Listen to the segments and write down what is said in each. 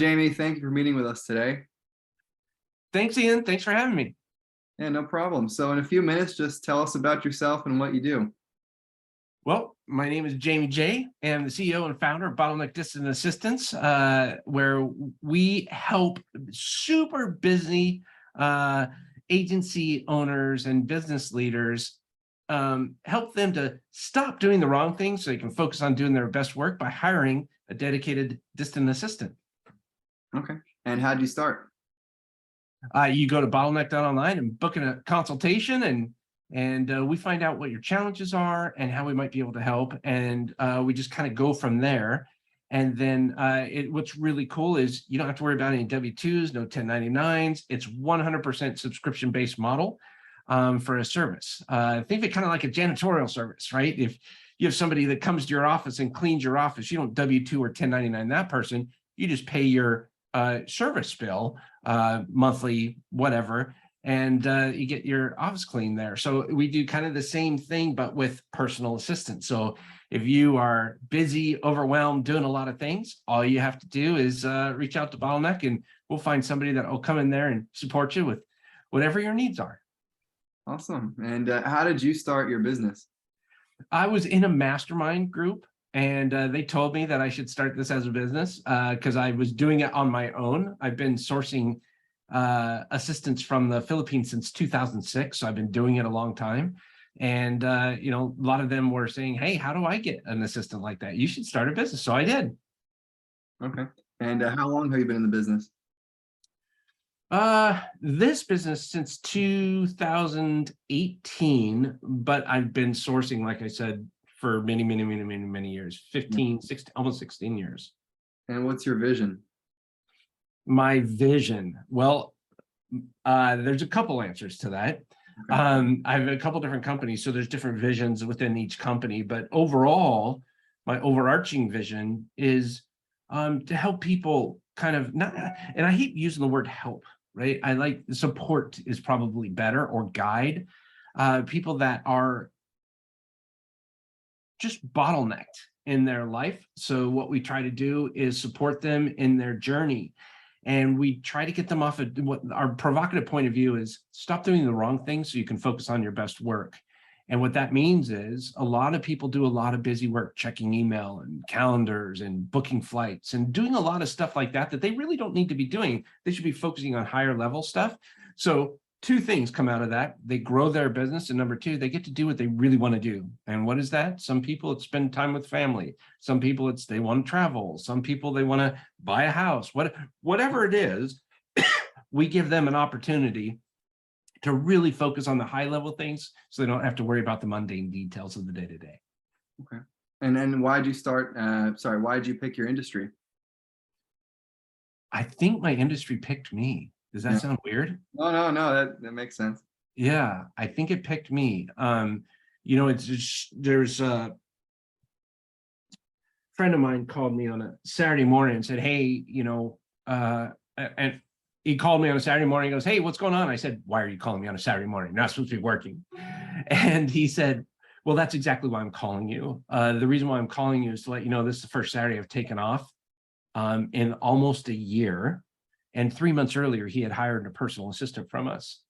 Jamie. Thank you for meeting with us today. Thanks, Ian. Thanks for having me. Yeah, no problem. So in a few minutes, just tell us about yourself and what you do. Well, my name is Jaime J. and I'm the CEO and founder of Bottleneck Distant Assistants, where we help super busy agency owners and business leaders help them to stop doing the wrong things so they can focus on doing their best work by hiring a dedicated distant assistant. Okay. And how did you start? You go to bottleneck.online and book a consultation, and we find out what your challenges are and how we might be able to help. And we just kind of go from there. And then what's really cool is you don't have to worry about any W-2s, no 1099s. It's 100% subscription-based model for a service. Think of it kind of like a janitorial service, right? If you have somebody that comes to your office and cleans your office, you don't W-2 or 1099 that person. You just pay your service bill monthly, whatever, and you get your office clean there. So we do kind of the same thing, but with personal assistance. So if you are busy, overwhelmed, doing a lot of things, all you have to do is reach out to Bottleneck, and we'll find somebody that will come in there and support you with whatever your needs are. Awesome. And how did you start your business? I was in a mastermind group, and they told me that I should start this as a business because I was doing it on my own. I've been sourcing assistants from the Philippines since 2006, so I've been doing it a long time. And a lot of them were saying, "Hey, how do I get an assistant like that? You should start a business." So I did. Okay. And how long have you been in the business? This business since 2018, but I've been sourcing, like I said, for many years, 15, 16, almost 16 years. And what's your vision? My vision, well, there's a couple answers to that. Okay. I have a couple different companies, so there's different visions within each company, but overall, my overarching vision is to help people kind of not, and I hate using the word help, right? I like support is probably better, or guide people that are just bottlenecked in their life. So what we try to do is support them in their journey. And we try to get them off of what our provocative point of view is: stop doing the wrong things so you can focus on your best work. And what that means is a lot of people do a lot of busy work, checking email and calendars and booking flights and doing a lot of stuff like that they really don't need to be doing. They should be focusing on higher level stuff. So two things come out of that: they grow their business, and number two, they get to do what they really want to do. And what is that? Some people it's spend time with family. Some people it's they want to travel. Some people they want to buy a house. Whatever it is, we give them an opportunity to really focus on the high level things so they don't have to worry about the mundane details of the day-to-day. Okay. And then why'd you start, why'd you pick your industry? I think my industry picked me. Does that sound weird? No, that makes sense. Yeah, I think it picked me. It's just, there's a friend of mine called me on a Saturday morning and said, "Hey, and he called me on a Saturday morning. He goes, 'Hey, what's going on?' I said, 'Why are you calling me on a Saturday morning? You're not supposed to be working.'" And he said, "Well, that's exactly why I'm calling you. The reason why I'm calling you is to let you know this is the first Saturday I've taken off in almost a year. And 3 months earlier, he had hired a personal assistant from us."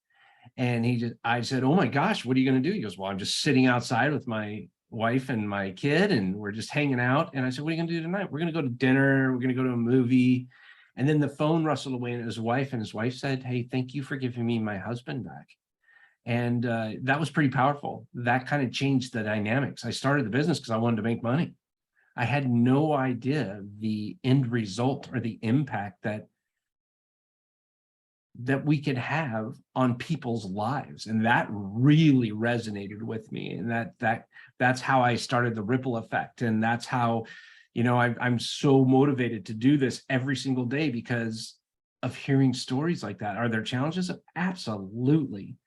And I said, "Oh my gosh, what are you going to do?" He goes, "Well, I'm just sitting outside with my wife and my kid, and we're just hanging out." And I said, "What are you going to do tonight?" "We're going to go to dinner. We're going to go to a movie." And then the phone rustled away, and his wife said, "Hey, thank you for giving me my husband back." And that was pretty powerful. That kind of changed the dynamics. I started the business because I wanted to make money. I had no idea the end result or the impact that we could have on people's lives. And that really resonated with me. And that's how I started the ripple effect. And that's how, I'm so motivated to do this every single day because of hearing stories like that. Are there challenges? Absolutely.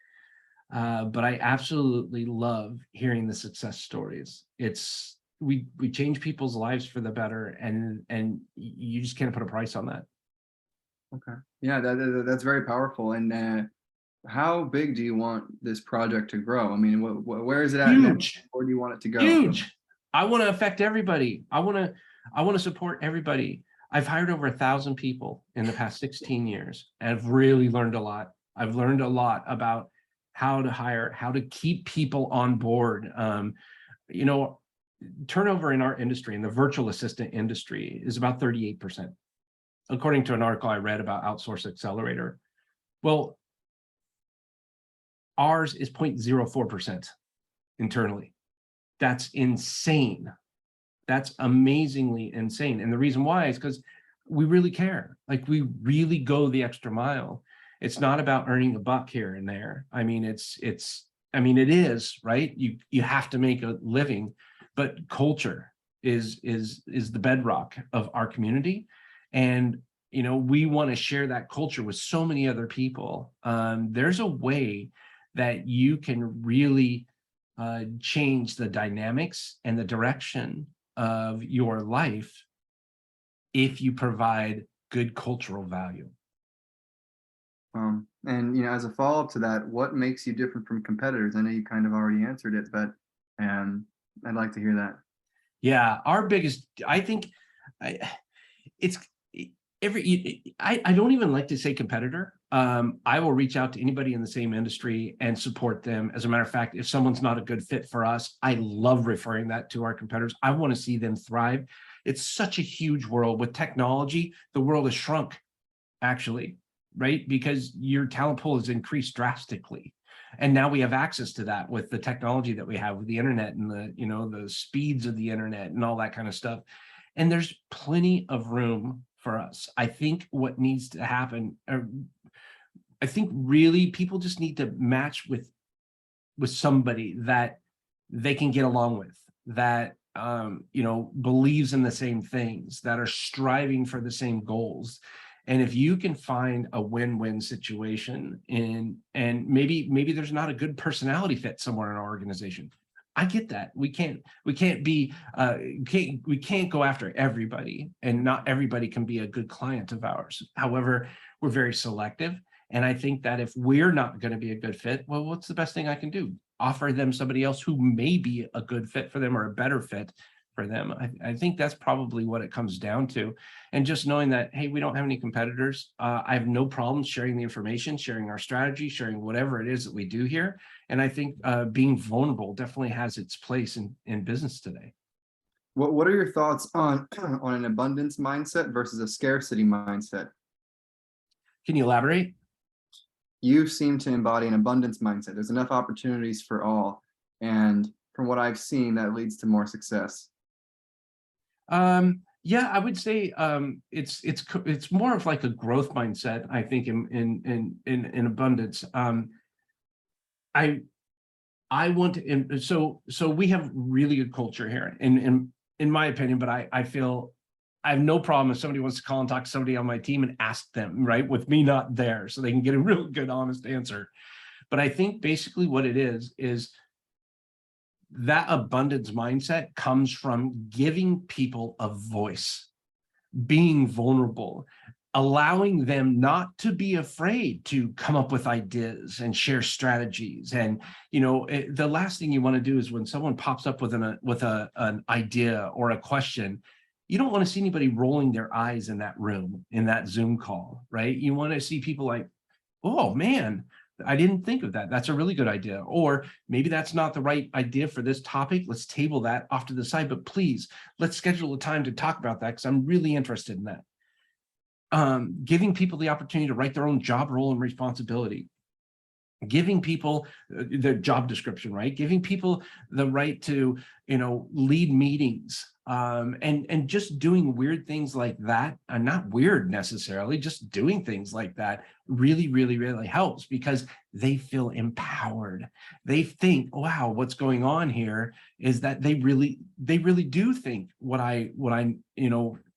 But I absolutely love hearing the success stories. We change people's lives for the better, and you just can't put a price on that. Okay. Yeah, that's very powerful. And how big do you want this project to grow? I mean, where is it at? Huge. Where do you want it to go? Huge. I want to affect everybody. I want to support everybody. I've hired over 1,000 people in the past 16 years, and I've really learned a lot. I've learned a lot about how to hire, how to keep people on board. You know, turnover in our industry, in the virtual assistant industry, is about 38%, according to an article I read about Outsource Accelerator. Well, ours is 0.04% internally. That's insane. That's amazingly insane. And the reason why is because we really care. Like, we really go the extra mile. It's not about earning a buck here and there. I mean, it is, right? You have to make a living, but culture is the bedrock of our community. And, you know, we want to share that culture with so many other people. There's a way that you can really change the dynamics and the direction of your life if you provide good cultural value. And, you know, as a follow-up to that, what makes you different from competitors? I know you kind of already answered it, but I'd like to hear that. Yeah, our biggest, I think, it's I don't even like to say competitor. I will reach out to anybody in the same industry and support them. As a matter of fact, if someone's not a good fit for us, I love referring that to our competitors. I want to see them thrive. It's such a huge world. With technology, the world has shrunk, actually, right? Because your talent pool has increased drastically. And now we have access to that with the technology that we have with the internet and the, you know, the speeds of the internet and all that kind of stuff. And there's plenty of room for us. I think what needs to happen, I think really people just need to match with somebody that they can get along with, that you know, believes in the same things, that are striving for the same goals. And if you can find a win-win situation and maybe there's not a good personality fit somewhere in our organization. I get that. We can't go after everybody, and not everybody can be a good client of ours. However, we're very selective. And I think that if we're not going to be a good fit, well, what's the best thing I can do? Offer them somebody else who may be a good fit for them or a better fit for them. I think that's probably what it comes down to. And just knowing that, hey, we don't have any competitors. I have no problem sharing the information, sharing our strategy, sharing whatever it is that we do here. And I think being vulnerable definitely has its place in business today. What are your thoughts on on an abundance mindset versus a scarcity mindset? Can you elaborate? You seem to embody an abundance mindset. There's enough opportunities for all. And from what I've seen, that leads to more success. Yeah, I would say it's more of like a growth mindset, I think, in abundance. I want to, so we have really good culture here in my opinion, but I feel I have no problem if somebody wants to call and talk to somebody on my team and ask them, right, with me not there, so they can get a real good, honest answer. But I think basically what it is that abundance mindset comes from giving people a voice, being vulnerable, allowing them not to be afraid to come up with ideas and share strategies. And, you know, the last thing you want to do is when someone pops up with an idea or a question, you don't want to see anybody rolling their eyes in that room, in that Zoom call, right? You want to see people like, oh man, I didn't think of that. That's a really good idea. Or maybe that's not the right idea for this topic. Let's table that off to the side, but please, let's schedule a time to talk about that because I'm really interested in that. Giving people the opportunity to write their own job role and responsibility. Giving people their job description, right? Giving people the right to, you know, lead meetings, and just doing weird things like that, and not weird necessarily, just doing things like that really, really, really helps because they feel empowered. They think, wow, what's going on here is that they really do think what I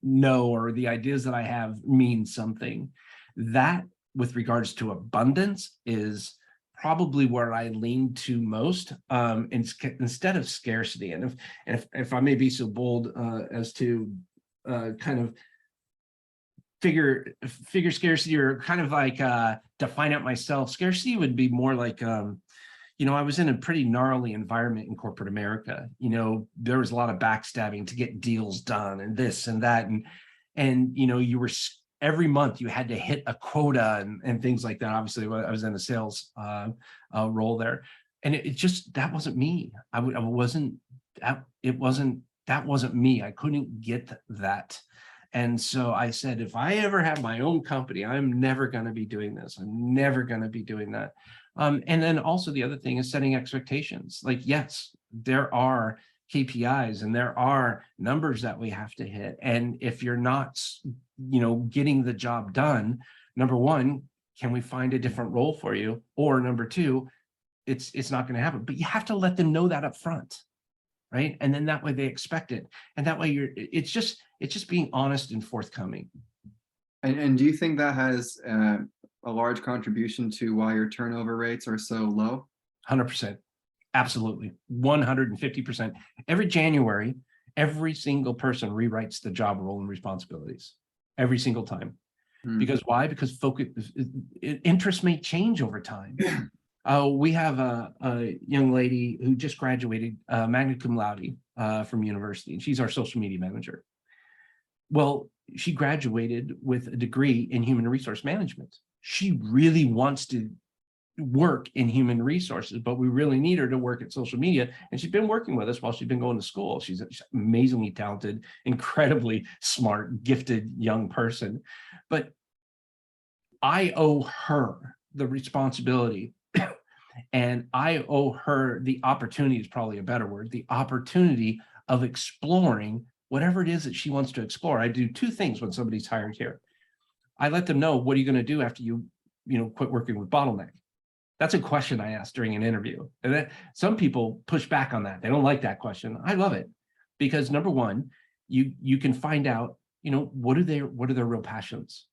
know, or the ideas that I have mean something. That, with regards to abundance, is probably where I lean to most, instead of scarcity. And if I may be so bold as to kind of figure scarcity, or kind of like define it myself, scarcity would be more like, you know, I was in a pretty gnarly environment in corporate America. You know, there was a lot of backstabbing to get deals done and this and that. and you were every month you had to hit a quota and things like that. Obviously, I was in a sales role there, and it just, that wasn't me. I wasn't that wasn't me. I couldn't get that. And so I said, if I ever have my own company, I'm never going to be doing this. I'm never going to be doing that. And then also the other thing is setting expectations. Like, yes, there are KPIs and there are numbers that we have to hit. And if you're not, getting the job done, number one, can we find a different role for you? Or number two, it's not going to happen. But you have to let them know that up front. Right. And then that way they expect it. And that way it's just being honest and forthcoming. And do you think that has a large contribution to why your turnover rates are so low? 100%. Absolutely. 150%. Every January, every single person rewrites the job role and responsibilities every single time. Because why? Because focus, interests may change over time. We have a young lady who just graduated magna cum laude from university, and she's our social media manager. Well, she graduated with a degree in human resource management. She really wants to work in human resources, but we really need her to work at social media. And she's been working with us while she's been going to school. She's amazingly talented, incredibly smart, gifted young person. But I owe her the responsibility and I owe her the opportunity, is probably a better word, the opportunity of exploring whatever it is that she wants to explore. I do two things when somebody's hired here. I let them know, what are you going to do after you quit working with Bottleneck? That's a question I asked during an interview. And then some people push back on that. They don't like that question. I love it because number one, you can find out, what are their real passions?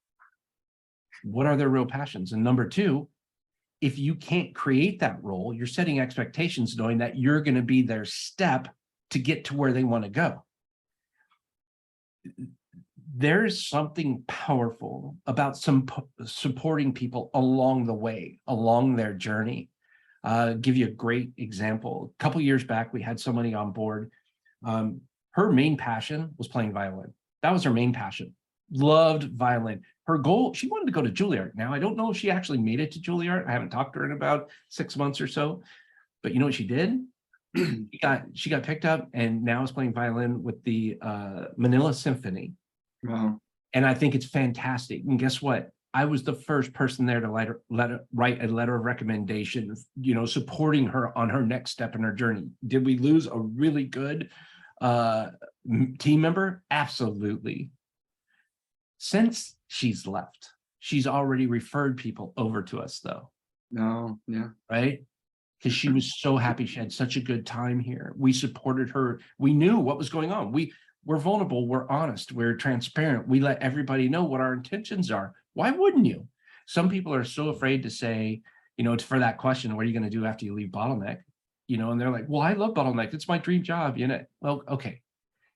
What are their real passions? And number two, if you can't create that role, you're setting expectations knowing that you're going to be their step to get to where they want to go. There's something powerful about supporting people along the way, along their journey. Give you a great example. A couple years back, we had somebody on board. Her main passion was playing violin. That was her main passion. Loved violin. Her goal, she wanted to go to Juilliard. Now, I don't know if she actually made it to Juilliard. I haven't talked to her in about 6 months or so. But you know what she did? she got picked up and now is playing violin with the Manila Symphony. Wow. And I think it's fantastic. And guess what? I was the first person there to write a letter of recommendation, supporting her on her next step in her journey. Did we lose a really good team member? Absolutely. Since she's left, she's already referred people over to us, though. No, yeah. Right? Because she was so happy. She had such a good time here. We supported her. We knew what was going on. We're vulnerable. We're honest. We're transparent. We let everybody know what our intentions are. Why wouldn't you? Some people are so afraid to say, it's for that question, what are you going to do after you leave Bottleneck? And they're like, well, I love Bottleneck. It's my dream job. Well, okay.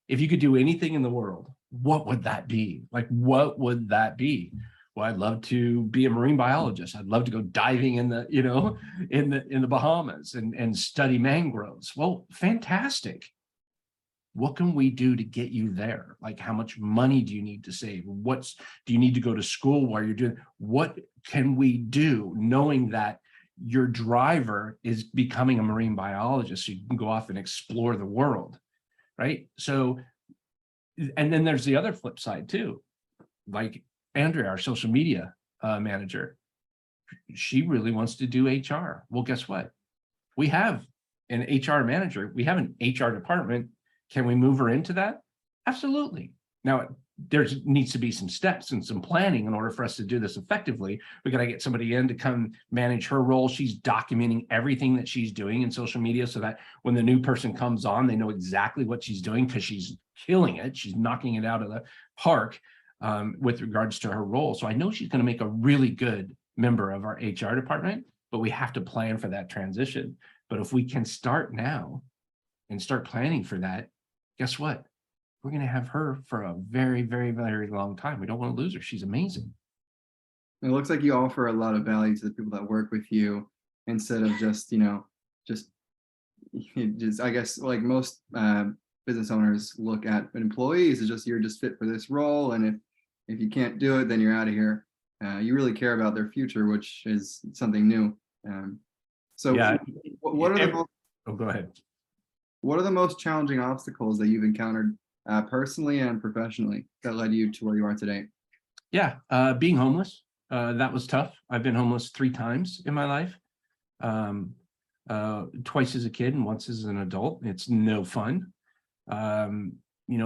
If you could do anything in the world, what would that be? Like, what would that be? Well, I'd love to be a marine biologist. I'd love to go diving in the, in the Bahamas and study mangroves. Well, fantastic. What can we do to get you there? Like, how much money do you need to save? Do you need to go to school while you're doing? What can we do, knowing that your driver is becoming a marine biologist, so you can go off and explore the world, right? So, and then there's the other flip side too. Like Andrea, our social media manager, she really wants to do HR. Well, guess what? We have an HR manager. We have an HR department. Can we move her into that? Absolutely. Now, there needs to be some steps and some planning in order for us to do this effectively. We got to get somebody in to come manage her role. She's documenting everything that she's doing in social media so that when the new person comes on, they know exactly what she's doing because she's killing it. She's knocking it out of the park with regards to her role. So I know she's going to make a really good member of our HR department, but we have to plan for that transition. But if we can start now and start planning for that, guess what? We're going to have her for a very, very, very long time. We don't want to lose her. She's amazing. It looks like you offer a lot of value to the people that work with you instead of just I guess like most business owners look at employees is just, you're just fit for this role, and if you can't do it, then you're out of here. You really care about their future, which is something new. So Yeah. what are the most, Oh, go ahead. what are the most challenging obstacles that you've encountered personally and professionally that led you to where you are today? Yeah, being homeless, that was tough. I've been homeless 3 times in my life, twice as a kid and once as an adult. It's no fun.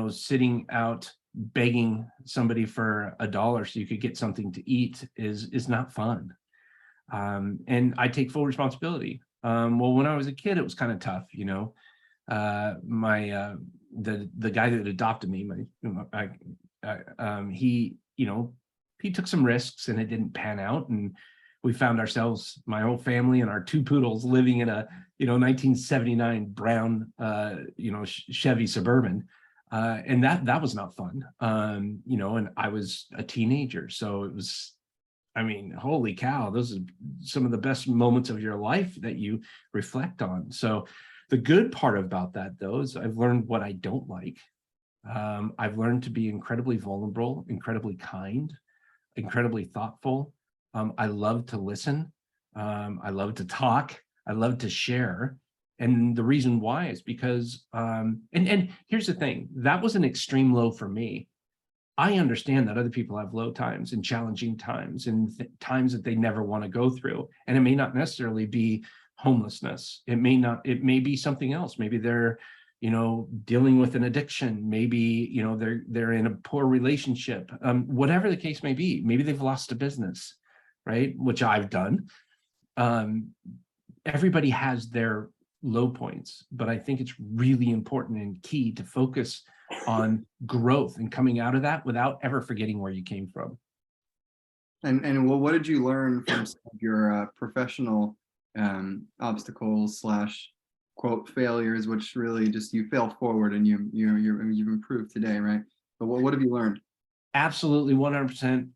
Sitting out begging somebody for $1 so you could get something to eat is not fun. And I take full responsibility. Well, when I was a kid, it was kind of tough, the guy that adopted me, he took some risks and it didn't pan out. And we found ourselves, my whole family and our 2 poodles, living in a, 1979 brown, Chevy Suburban. And that was not fun. And I was a teenager. So it was, holy cow, those are some of the best moments of your life that you reflect on. So the good part about that, though, is I've learned what I don't like. I've learned to be incredibly vulnerable, incredibly kind, incredibly thoughtful. I love to listen. I love to talk. I love to share. And the reason why is because, and here's the thing, that was an extreme low for me. I understand that other people have low times and challenging times and times that they never want to go through. And it may not necessarily be homelessness. It may be something else. Maybe they're, dealing with an addiction. Maybe, they're in a poor relationship. Whatever the case may be, maybe they've lost a business, right? Which I've done. Everybody has their low points, but I think it's really important and key to focus on growth and coming out of that without ever forgetting where you came from. And well, what did you learn from some of your professional obstacles / quote failures, which really just you fail forward and you've improved today, right? But what have you learned? Absolutely, 100%.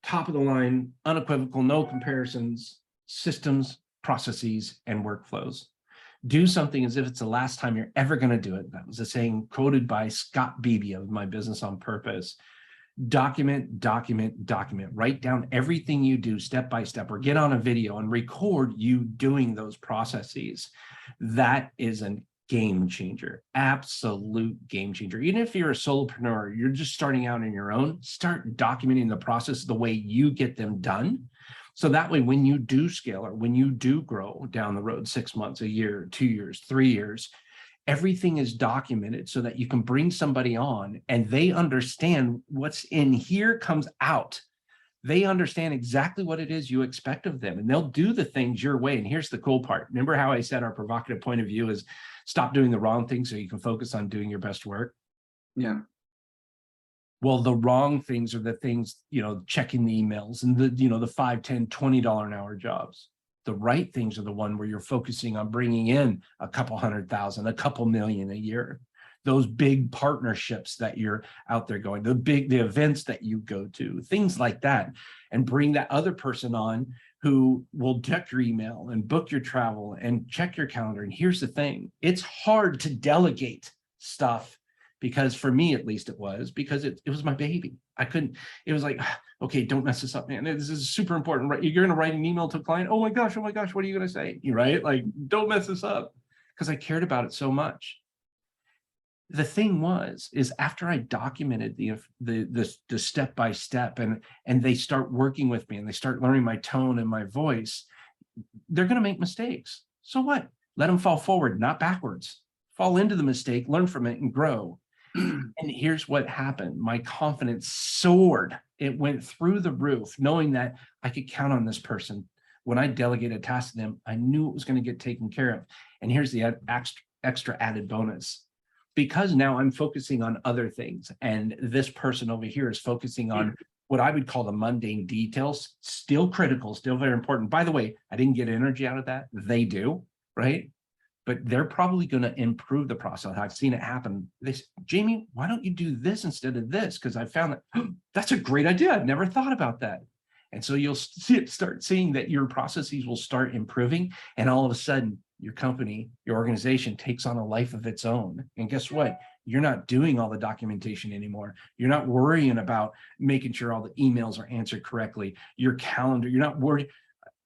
Top of the line, unequivocal, no comparisons, systems, processes, and workflows. Do something as if it's the last time you're ever going to do it. That was a saying quoted by Scott Beebe of My Business on Purpose. Document, document, document. Write down everything you do step by step, or get on a video and record you doing those processes. That is a game changer, absolute game changer. Even if you're a solopreneur, you're just starting out on your own, start documenting the process the way you get them done. So that way, when you do scale or when you do grow down the road, 6 months, a year, 2 years, 3 years, everything is documented so that you can bring somebody on and they understand what's in here comes out. They understand exactly what it is you expect of them, and they'll do the things your way. And here's the cool part. Remember how I said our provocative point of view is stop doing the wrong things so you can focus on doing your best work? Yeah. Well, the wrong things are the things, checking the emails and the $5, $10, $20 an hour jobs. The right things are the one where you're focusing on bringing in a couple 100,000, a couple million a year. Those big partnerships that you're out there going, the events that you go to, things like that, and bring that other person on who will check your email and book your travel and check your calendar. And here's the thing, it's hard to delegate stuff. Because for me, at least, it was because it was my baby. I couldn't, it was like, okay, don't mess this up, man. This is super important, right? You're going to write an email to a client. Oh my gosh, what are you going to say? Right? Like, don't mess this up, because I cared about it so much. The thing is after I documented the step by step and they start working with me and they start learning my tone and my voice, they're going to make mistakes. So what? Let them fall forward, not backwards. Fall into the mistake, learn from it, and grow. And here's what happened. My confidence soared. It went through the roof, knowing that I could count on this person. When I delegated a task to them, I knew it was going to get taken care of. And here's the extra added bonus. Because now I'm focusing on other things, and this person over here is focusing on what I would call the mundane details, still critical, still very important. By the way, I didn't get energy out of that. They do, right? But they're probably going to improve the process. I've seen it happen. They say, Jamie, why don't you do this instead of this? Because I found that, that's a great idea. I've never thought about that. And so you'll start seeing that your processes will start improving. And all of a sudden, your company, your organization takes on a life of its own. And guess what? You're not doing all the documentation anymore. You're not worrying about making sure all the emails are answered correctly. Your calendar, you're not worried.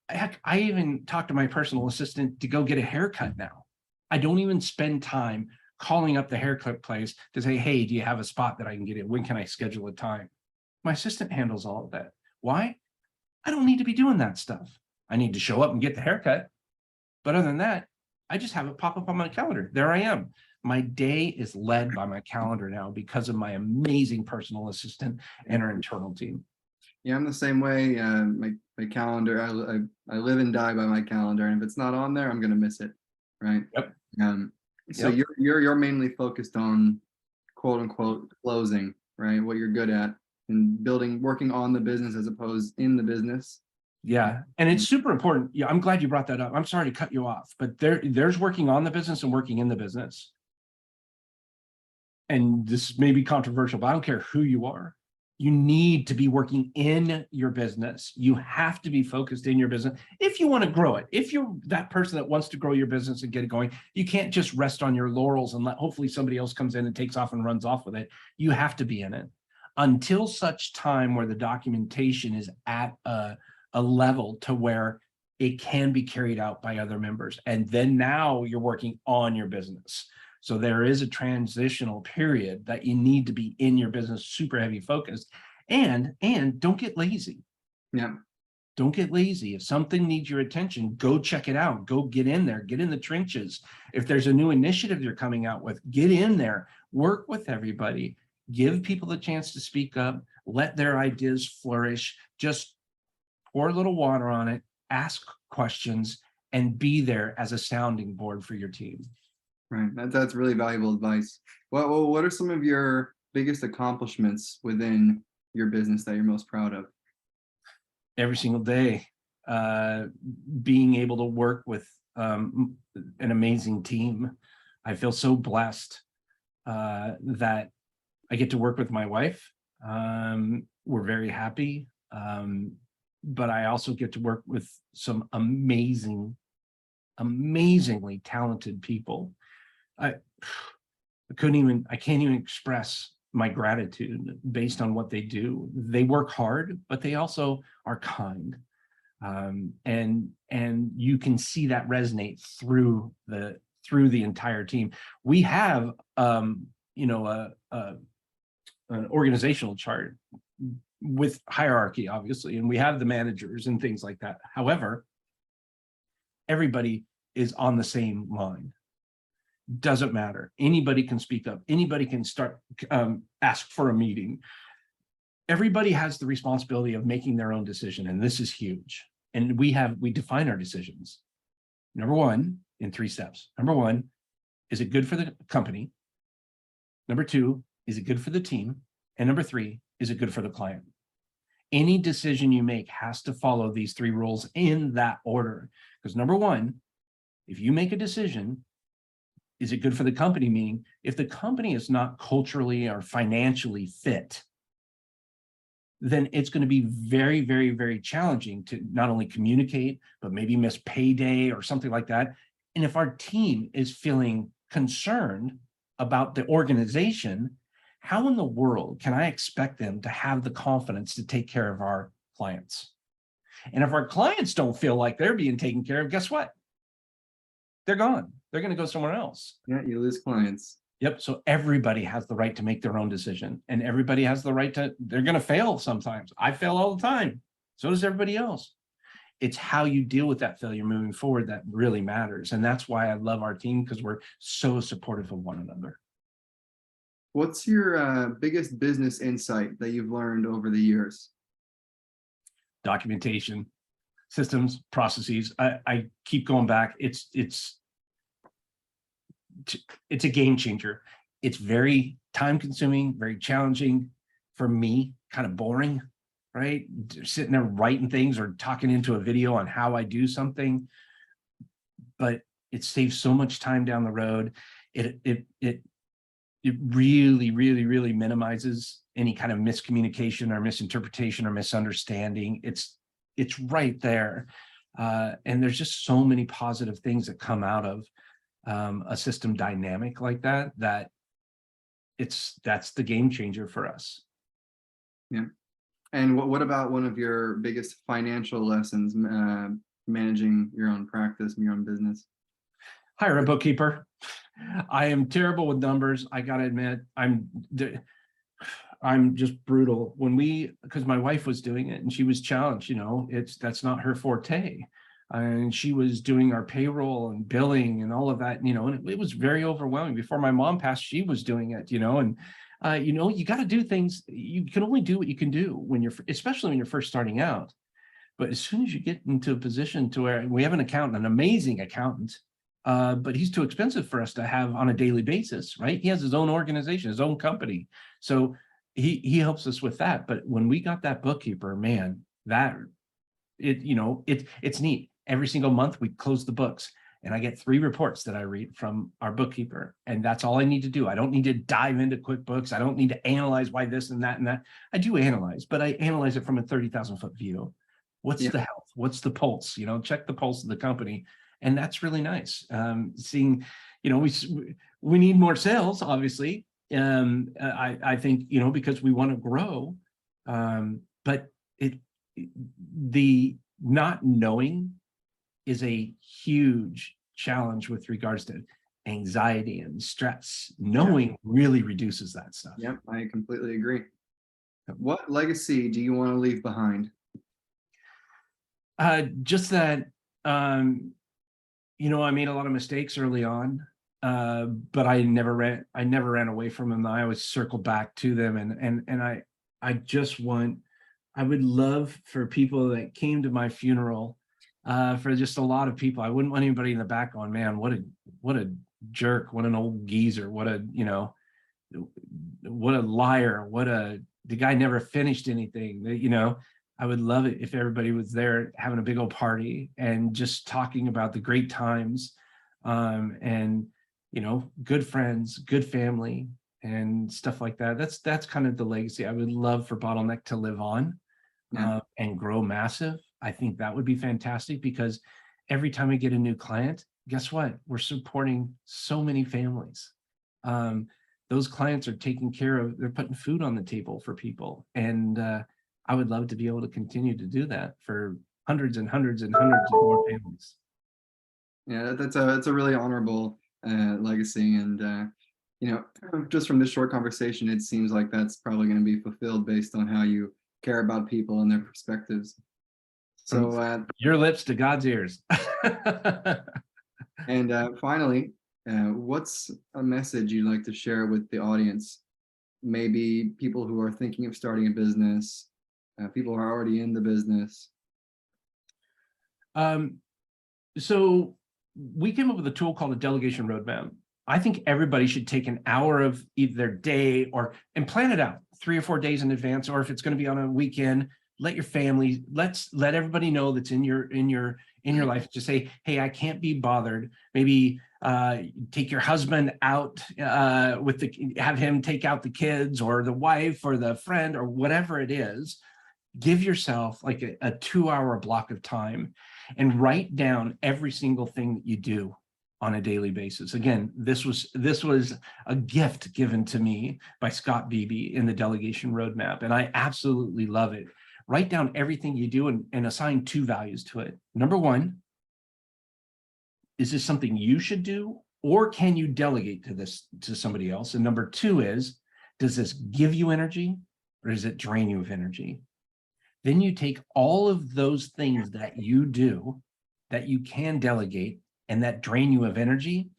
Heck, I even talk to my personal assistant to go get a haircut now. I don't even spend time calling up the haircut place to say, hey, do you have a spot that I can get in? When can I schedule a time? My assistant handles all of that. Why? I don't need to be doing that stuff. I need to show up and get the haircut. But other than that, I just have it pop up on my calendar. There I am. My day is led by my calendar now because of my amazing personal assistant and our internal team. Yeah, I'm the same way. My calendar, I live and die by my calendar, and if it's not on there, I'm gonna miss it, right? Yep. So Yep. you're mainly focused on quote unquote closing, right? What you're good at, and working on the business as opposed in the business. Yeah, and it's super important. Yeah, I'm glad you brought that up. I'm sorry to cut you off, but there's working on the business and working in the business. And this may be controversial, but I don't care who you are. You need to be working in your business. You have to be focused in your business if you want to grow it. If you're that person that wants to grow your business and get it going, you can't just rest on your laurels and let hopefully somebody else comes in and takes off and runs off with it. You have to be in it until such time where the documentation is at a level to where it can be carried out by other members. And then now you're working on your business. So there is a transitional period that you need to be in your business, super heavy focused, and don't get lazy. Yeah. Don't get lazy. If something needs your attention, go check it out. Go get in there, get in the trenches. If there's a new initiative you're coming out with, get in there, work with everybody, give people the chance to speak up, let their ideas flourish, just pour a little water on it, ask questions, and be there as a sounding board for your team. Right. That's really valuable advice. What are some of your biggest accomplishments within your business that you're most proud of? Every single day, being able to work with an amazing team. I feel so blessed that I get to work with my wife. We're very happy. But I also get to work with some amazingly talented people. I can't even express my gratitude based on what they do. They work hard, but they also are kind. And you can see that resonate through the entire team. We have an organizational chart with hierarchy, obviously, and we have the managers and things like that. However, everybody is on the same line. Doesn't matter. Anybody can speak up. Anybody can start, ask for a meeting. Everybody has the responsibility of making their own decision, and this is huge. And we define our decisions. Number one, in 3 steps. Number one, is it good for the company? Number 2, is it good for the team? And number 3, is it good for the client? Any decision you make has to follow these 3 rules in that order. Because number 1, if you make a decision, is it good for the company? Meaning, if the company is not culturally or financially fit, then it's going to be very, very, very challenging to not only communicate, but maybe miss payday or something like that. And if our team is feeling concerned about the organization, how in the world can I expect them to have the confidence to take care of our clients? And if our clients don't feel like they're being taken care of, guess what? They're gone. They're going to go somewhere else. Yeah, you lose clients. Yep. So everybody has the right to make their own decision, and everybody has the right to, they're going to fail sometimes. I fail all the time. So does everybody else. It's how you deal with that failure moving forward that really matters. And that's why I love our team, because we're so supportive of one another. What's your biggest business insight that you've learned over the years? Documentation, systems, processes. I keep going back. It's a game changer. It's very time consuming, very challenging for me, kind of boring, right? Sitting there writing things or talking into a video on how I do something, but it saves so much time down the road. It really, really, really minimizes any kind of miscommunication or misinterpretation or misunderstanding. It's right there. And there's just so many positive things that come out of a system dynamic like that, that's the game changer for us. Yeah. And what about one of your biggest financial lessons, managing your own practice and your own business? Hire a bookkeeper. I am terrible with numbers. I gotta admit, I'm just brutal. Because my wife was doing it and she was challenged, that's not her forte. And she was doing our payroll and billing and all of that, and it was very overwhelming. Before my mom passed, she was doing it, and you got to do things. You can only do what you can do especially when you're first starting out. But as soon as you get into a position to where we have an accountant, an amazing accountant, but he's too expensive for us to have on a daily basis, right? He has his own organization, his own company. So he helps us with that. But when we got that bookkeeper, man, it's neat. Every single month we close the books and I get 3 reports that I read from our bookkeeper. And that's all I need to do. I don't need to dive into QuickBooks. I don't need to analyze why this and that and that. I do analyze, but I analyze it from a 30,000-foot view. What's Yeah. the health? What's the pulse? Check the pulse of the company. And that's really nice. Seeing, we need more sales, obviously. I think, because we want to grow. But the not knowing is a huge challenge with regards to anxiety and stress. Knowing really reduces that stuff. Yep, I completely agree. What legacy do you want to leave behind? Just that, I made a lot of mistakes early on, but I never ran away from them. I always circled back to them, and I would love for people that came to my funeral, for just a lot of people. I wouldn't want anybody in the back going, man, what a jerk, what an old geezer, what a liar, the guy never finished anything. I would love it if everybody was there having a big old party and just talking about the great times, and good friends, good family, and stuff like that. That's kind of the legacy I would love for Bottleneck to live on, and grow massive. I think that would be fantastic, because every time we get a new client, guess what? We're supporting so many families. Those clients are taking care of, they're putting food on the table for people. And I would love to be able to continue to do that for hundreds and hundreds and hundreds of more families. Yeah, that's a really honorable legacy, and just from this short conversation, it seems like that's probably going to be fulfilled based on how you care about people and their perspectives. From So, your lips to God's ears. and finally, what's a message you'd like to share with the audience? Maybe people who are thinking of starting a business, people who are already in the business. So we came up with a tool called a delegation roadmap. I think everybody should take an hour of either their day and plan it out 3 or 4 days in advance, or if it's going to be on a weekend, let your family, let everybody know that's in your life. Just say, hey, I can't be bothered. Maybe take your husband out, have him take out the kids or the wife or the friend or whatever it is. Give yourself like a 2-hour block of time and write down every single thing that you do on a daily basis. Again, this was a gift given to me by Scott Beebe in the Delegation Roadmap, and I absolutely love it. Write down everything you do and assign 2 values to it. Number 1, is this something you should do, or can you delegate to somebody else? And number 2 is, does this give you energy, or does it drain you of energy? Then you take all of those things that you do that you can delegate and that drain you of energy,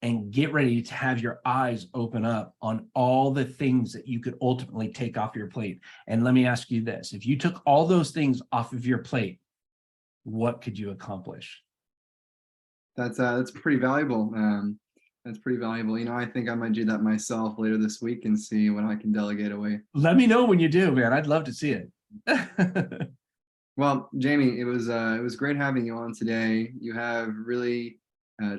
and get ready to have your eyes open up on all the things that you could ultimately take off your plate. And let me ask you this, if you took all those things off of your plate, what could you accomplish? That's pretty valuable. That's pretty valuable. I think I might do that myself later this week and see what I can delegate away. Let me know when you do, man. I'd love to see it. Well, Jamie, it was great having you on today. You have really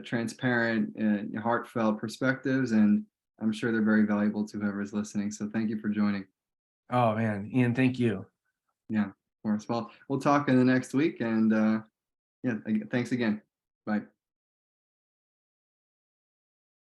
transparent and heartfelt perspectives, and I'm sure they're very valuable to whoever is listening. So thank you for joining. Oh man, Ian, thank you. Yeah, of course. Well, we'll talk in the next week, and Yeah. Thanks again. Bye.